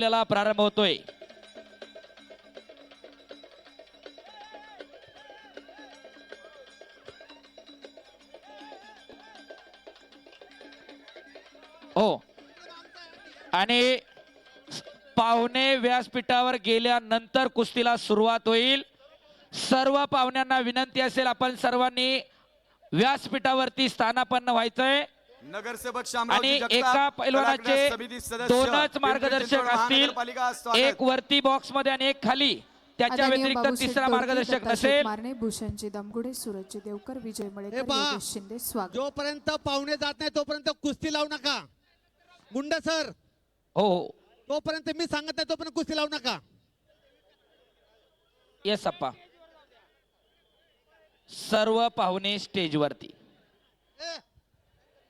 आपल्याला प्रारंभ होतोय। हो आणि पाहुणे व्यासपीठावर गेल्यानंतर कुस्तीला सुरुवात होईल। सर्व पाहुण्यांना विनंती असेल आपण सर्वांनी व्यासपीठावरती स्थानापन्न व्हायचंय नगरसेवक आणि शामरावजी एका जगताप पैलवानाचे समिती सदस्य दोनच पिंपरी मार्गदर्शक चिंचवड असतील, महानगरपालिका स्वागत। एक वरती बॉक्स मध्ये आणि एक खाली। त्याच्या आदरणीय व्यतिरिक्त बाबूशेठ तिसरा दोडके, मार्गदर्शक दत्ताशेठ नसेल। मारणे, भूषणजी दमगुडे, सूरजजी देवकर, विजय हे मळेकर, पहा, योगेश शिंदे स्वागत। जोपर्यंत पाहुणे जात नाही तोपर्यंत कुस्ती लावू नका। गुंड सर, हो हो तोपर्यंत मी सांगत नाही तोपर्यंत कुस्ती लावू नका। येस अप्पा। सर्व पाहुणे स्टेज वरती।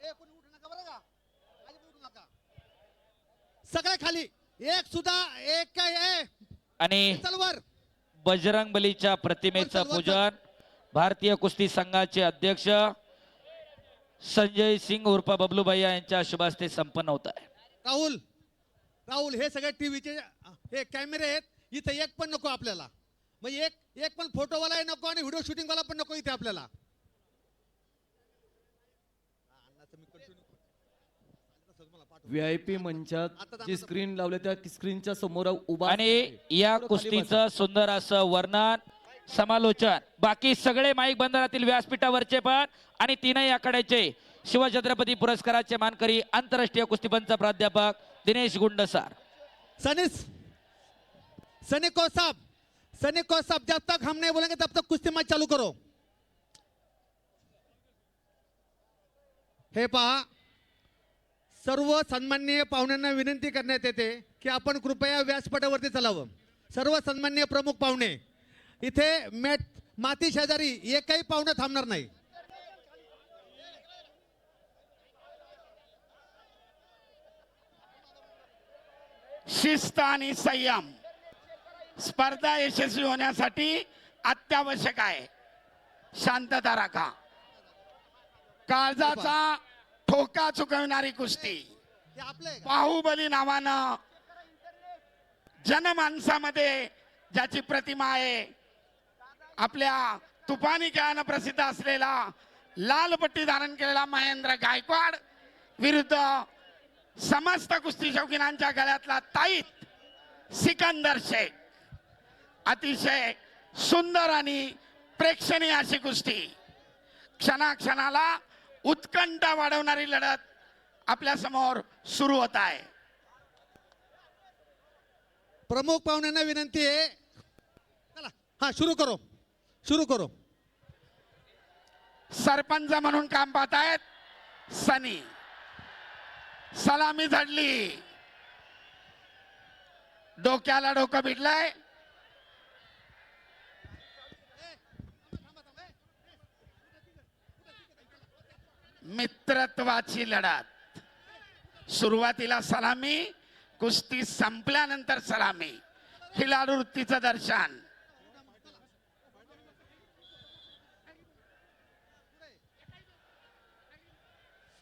कोणी उठू नका बरं का, अजिबात उठू नका। सगळे खाली, एक सुद्धा एक काय आणि चलवर बजरंग बलीच्या प्रतिमेचं पूजन भारतीय कुस्ती संघाचे अध्यक्ष संजय सिंग उर्फ बबलू भैया यांच्या शुभ हस्ते संपन्न होत आहे। राहुल, राहुल हे सगळे टीव्हीचे हे कॅमेरे आहेत, इथे एक पण नको आपल्याला। मग एक पण फोटोवाला नको आणि व्हिडिओ शूटिंग वाला पण नको इथे आपल्याला। व्हीआयपी मंचात जी स्क्रीन लावले त्या स्क्रीनच्या समोर उभा आणि या कुस्तीचं सुंदर असं वर्णन समालोचन बाकी सगळे माईक बंदरातील व्यासपीठावरचे पण आणि तीनही आखाड्याचे शिवछत्रपती पुरस्काराचे मानकरी आंतरराष्ट्रीय कुस्तीपंच प्राध्यापक दिनेश गुंड सर। सनी को साहब जब तक हम नहीं बोलेंगे तब तक कुश्ती मैच चालू करो। हे पहा, सर्व सन्माननीय पाहुण्यांना विनंती करण्यात येते की आपण कृपया व्यासपीठावरती चलावं। सर्व सन्माननीय प्रमुख पाहुणे इथे माती शेजारी एकही पाहुणा थांबणार नाही। शिस्त आणि संयम स्पर्धा यशस्वी होण्यासाठी अत्यावश्यक आहे। शांतता राखा। काळजाचा ठोका चुकवणारी कुस्ती बाहुबली नावानं जनमानसामध्ये ज्याची प्रतिमा आहे, आपल्या तुफानी खेळानं प्रसिद्ध असलेला लाल पट्टी धारण केलेला महेंद्र गायकवाड विरुद्ध समस्त कुस्ती शौकीनांच्या गळ्यातला ताईत सिकंदर शेख। अतिशय सुंदर आणि प्रेक्षणीय अशी कुस्ती, क्षणाक्षणाला उत्कंठा वाढवणारी लढत आपल्या समोर सुरू होत आहे। प्रमुख पाहुण्यांना विनंती आहे, चला हा शुरू करो। सरपंच म्हणून काम पाहत आहेत सनी। सलामी झडली, डोक्याला डोकं भिडलंय। मित्रत्वाची लढत, सुरुवातीला सलामी, कुस्ती संपल्यानंतर सलामी, खिलाडू वृत्तीचं दर्शन।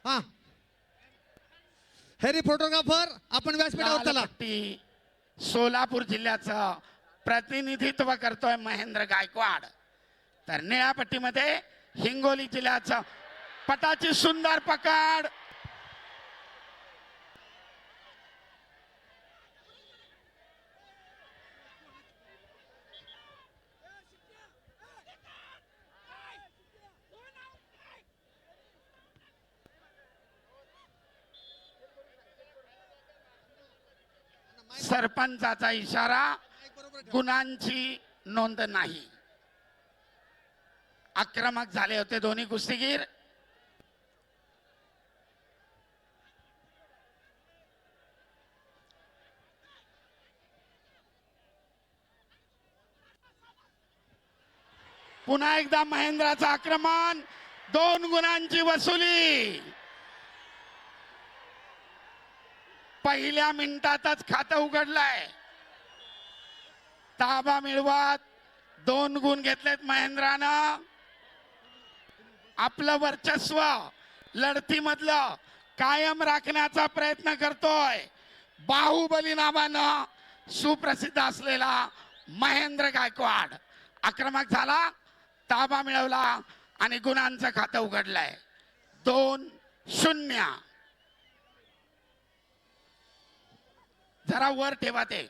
हा हेरी फोटोग्राफर आपण व्यासपीठावर चला। सोलापूर जिल्ह्याचं प्रतिनिधित्व करतोय महेंद्र गायकवाड। तर निळ्या पट्टीमध्ये हिंगोली जिल्ह्याचं पटाची सुंदर पकड। सरपंचाचा इशारा, गुणांची नोंद नाही। आक्रमक झाले होते दोन्ही कुस्तीगीर। पुन्हा एकदा महेंद्राचं आक्रमण, 2 गुणांची वसुली। पहिल्या मिनिटातच खातं उघडलंय। ताबा मिळवत 2 गुण घेतलेत महेंद्रानं। आपलं वर्चस्व लढतीमधलं कायम राखण्याचा प्रयत्न करतोय। बाहुबली नावानं सुप्रसिद्ध असलेला महेंद्र गायकवाड आक्रमक झाला, ताबा मिळवला आणि गुणांचं खातं उघडलंय 2-0. जरा वर ठेवा, ते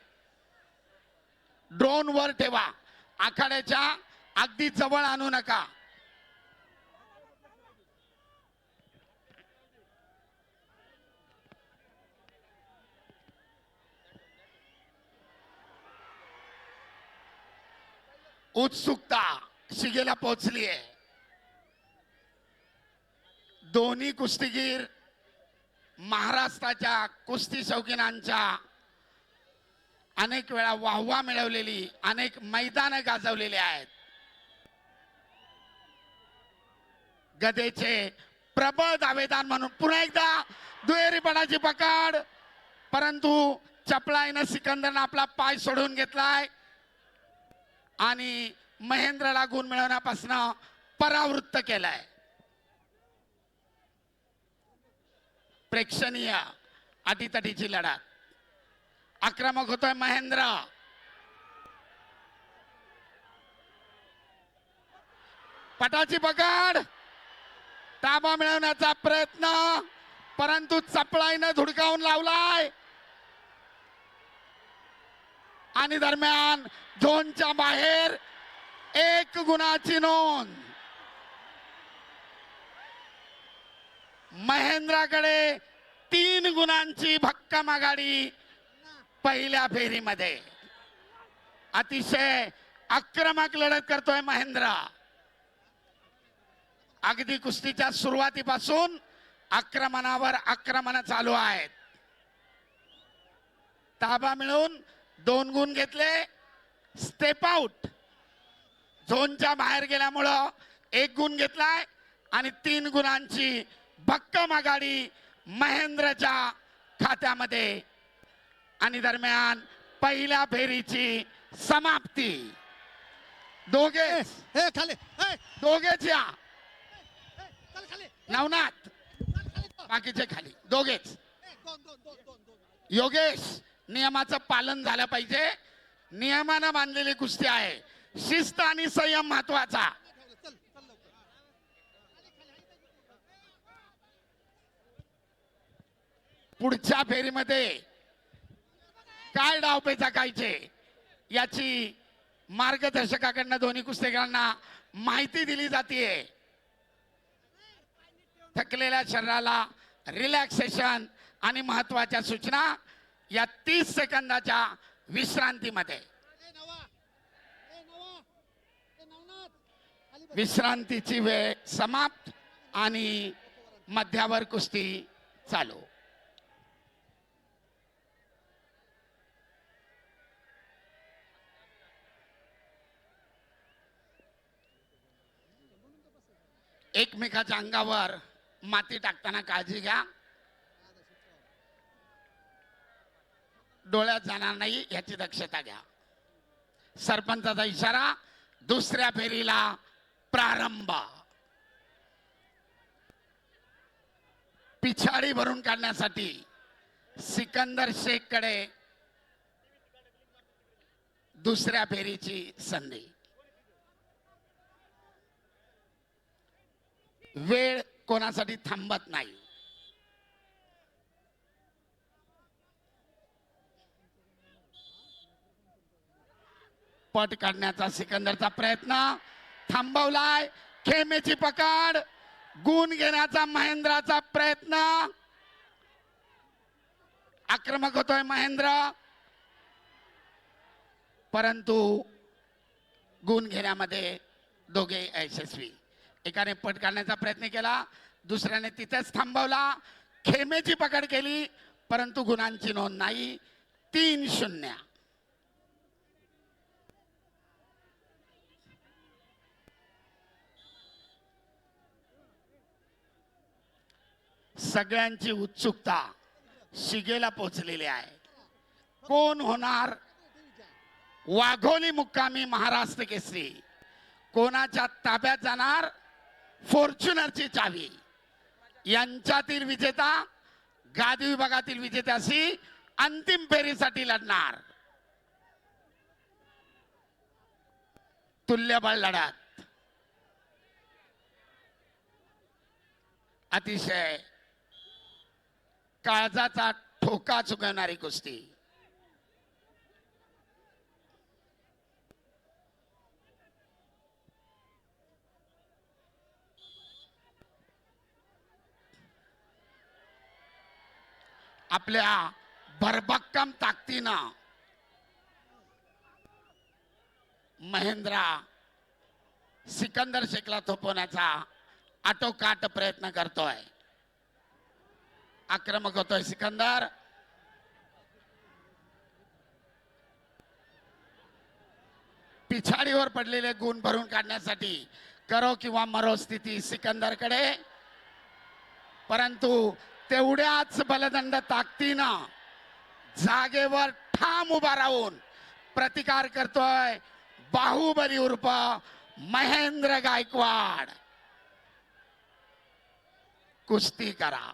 ड्रोन वर ठेवा, आखाड्याच्या अगदी जवळ आणू नका. उत्सुकता शिगेला पोहोचली आहे. दोन्ही कुस्तीगीर महाराष्ट्राच्या कुस्ती शौकीनांच्या अनेक वेळा वाहवा मिळवलेली, अनेक मैदानं गाजवलेली आहेत. गदेचे प्रबळ दावेदार म्हणून पुन्हा एकदा दुहेरीपणाची पकड, परंतु चपळाईनं सिकंदरनं आपला पाय सोडून घेतलाय आणि महेंद्रला गुण मिळवण्यापासून परावृत्त केलाय. प्रेक्षणीय अटीतटीची लढत. आक्रमक होतोय महेंद्र. पटाची पकड, ताबा मिळवण्याचा प्रयत्न, परंतु चपळाईनं धुडकावून लावलाय आणि दरम्यान झोनच्या बाहेर 1 गुणाची नोंद. महेंद्राकडे 3 गुणांची भक्कम आघाडी पहिल्या फेरीमध्ये. अतिशय आक्रमक लढत करतोय महेंद्र. अगदी कुस्तीच्या सुरुवातीपासून आक्रमणावर आक्रमण चालू आहेत. ताबा मिळून 2 गुण घेतले. स्टेप आउट झोनच्या बाहेर गेल्यामुळं 1 गुण घेतलाय आणि 3 गुणांची भक्कम आघाडी महेंद्रच्या खात्यामध्ये. आणि दरम्यान पहिल्या फेरीची समाप्ती. दोघेच या. नवनाथ बाकीचे खाली, दोघेच. योगेश, नियमाचं पालन झालं पाहिजे. नियमानं बांधलेली कुस्ती आहे. शिस्त आणि संयम महत्वाचा. पुढच्या फेरीमध्ये काय डावपेच आखायचे याची मार्गदर्शकाकडनं दोन्ही कुस्तीगीरांना माहिती दिली जाते. थकलेल्या शरीराला रिलॅक्सेशन आणि महत्वाच्या सूचना या 30 सेकंदाच्या विश्रांतीमध्ये. विश्रांतीची वेळ समाप्त आणि मध्यावर कुस्ती चालू. एकमेकाच्या अंगावर माती टाकताना काळजी घ्या. डोळ्यात जाणार नाही याची दक्षता घ्या. सरपंचाचा इशारा. दुसऱ्या फेरीला प्रारंभ. पिछाडी भरून काढण्यासाठी सिकंदर शेखकडे दुसऱ्या फेरीची संधी. वेळ कोणासाठी थांबत नाही. पट काढण्याचा सिकंदरचा प्रयत्न थांबवलाय. खेमेची पकड. गुण घेण्याचा महेंद्राचा प्रयत्न. आक्रमक होतोय महेंद्र, परंतु गुण घेण्यामध्ये दोघे यशस्वी. एकाने पट काढण्याचा प्रयत्न केला, दुसऱ्याने तिथेच थांबवला. खेमेची पकड केली, परंतु गुणांची नोंद नाही. 3-0. सगळ्यांची उत्सुकता शिगेला पोहोचलेली आहे. कोण होणार वाघोली मुक्कामी महाराष्ट्र केसरी? कोणाच्या ताब्यात जाणार फॉर्च्युनरची चावी? यांच्यातील विजेता गादी विभागातील विजेत्याशी अंतिम फेरीसाठी लढणार. तुल्यबळ लढत, अतिशय काळजाचा ठोका चुकवणारी कुस्ती. आपल्या भरभक्कम ताकदीनं महेंद्रा सिकंदर शेखला थोपवण्याचा आटोकाट प्रयत्न करतोय. आक्रमक होतोय सिकंदर. पिछाडीवर पडलेले गुण भरून काढण्यासाठी करो किंवा मरो स्थिती सिकंदरकडे, परंतु तेवढ्याच बलदंड ताकदीनं जागेवर ठाम उभा राहून प्रतिकार करतोय बाहुबली उर्फ महेंद्र गायकवाड. कुस्ती करा.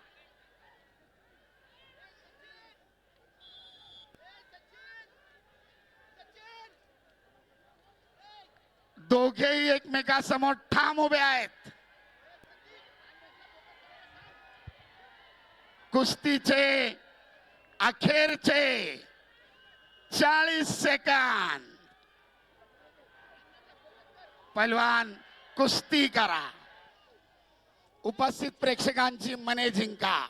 दोघेही एकमेकांसमोर ठाम उभे आहेत. कुस्तीचे अखेरचे 40 सेकंद. पैलवान कुस्ती करा. उपस्थित प्रेक्षकांची मने जिंका.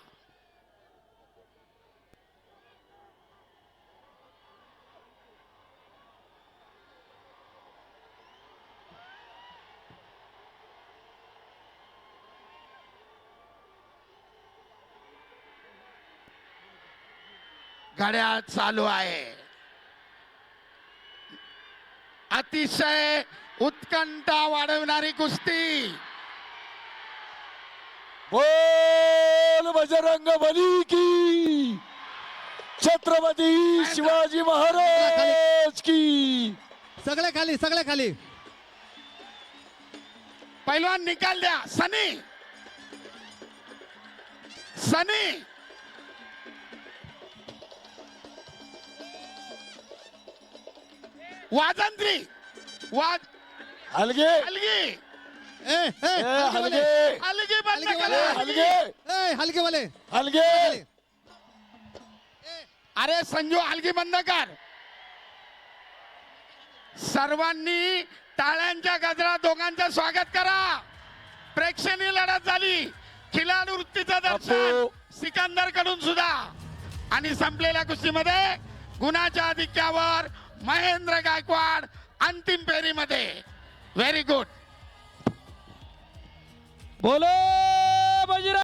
घड्याळ चालू आहे. अतिशय उत्कंठा वाढवणारी कुस्ती. बोल बजरंग बली की, छत्रपती शिवाजी महाराज की. सगळे खाली, सगळे खाली. पैलवान निकाल द्या. सनी, सनी वाजंत्री, वाज हलगे हलगी, ए, ए, हलगे हलगी बंद हलगी करा. वाले. हलगे ए, हलके वाले. हलगे. अरे संजू, हलगी बंद कर. सर्वांनी टाळ्यांच्या गजरात दोघांचं स्वागत करा. प्रेक्षणीय लढत झाली. खिलाडू वृत्तीचं दर्शन सिकंदर कडून सुद्धा. आणि संपलेल्या कुस्तीमध्ये गुणाच्या आधिक्यावर महेंद्र गायकवाड अंतिम फेरीमध्ये. Very good. बोलो बजरंग